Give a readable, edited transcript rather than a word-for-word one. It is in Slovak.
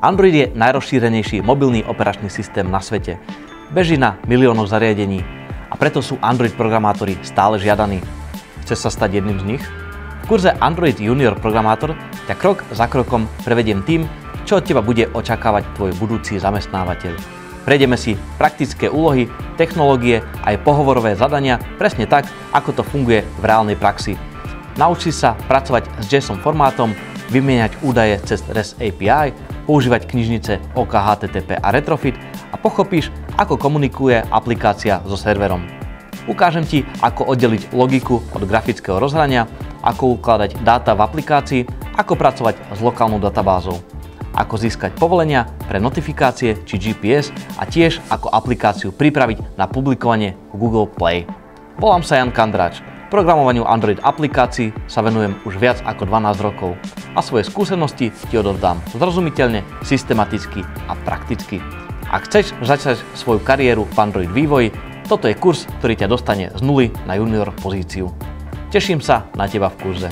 Android je najrozšírenejší mobilný operačný systém na svete. Beží na miliónoch zariadení a preto sú Android programátori stále žiadaní. Chceš sa stať jedným z nich? V kurze Android Junior Programátor ťa krok za krokom prevediem tým, čo od teba bude očakávať tvoj budúci zamestnávateľ. Prejdeme si praktické úlohy, technológie a aj pohovorové zadania presne tak, ako to funguje v reálnej praxi. Naučí sa pracovať s JSON formátom, vymieňať údaje cez REST API, používať knižnice OKHTTP a Retrofit a pochopíš, ako komunikuje aplikácia so serverom. Ukážem ti, ako oddeliť logiku od grafického rozhrania, ako ukladať dáta v aplikácii, ako pracovať s lokálnou databázou, ako získať povolenia pre notifikácie či GPS a tiež ako aplikáciu pripraviť na publikovanie v Google Play. Volám sa Jan Kandráč. Programovaniu Android aplikácií sa venujem už viac ako 12 rokov a svoje skúsenosti ti odovzdám zrozumiteľne, systematicky a prakticky. Ak chceš začať svoju kariéru v Android vývoji, toto je kurz, ktorý ťa dostane z nuly na junior pozíciu. Teším sa na teba v kurze.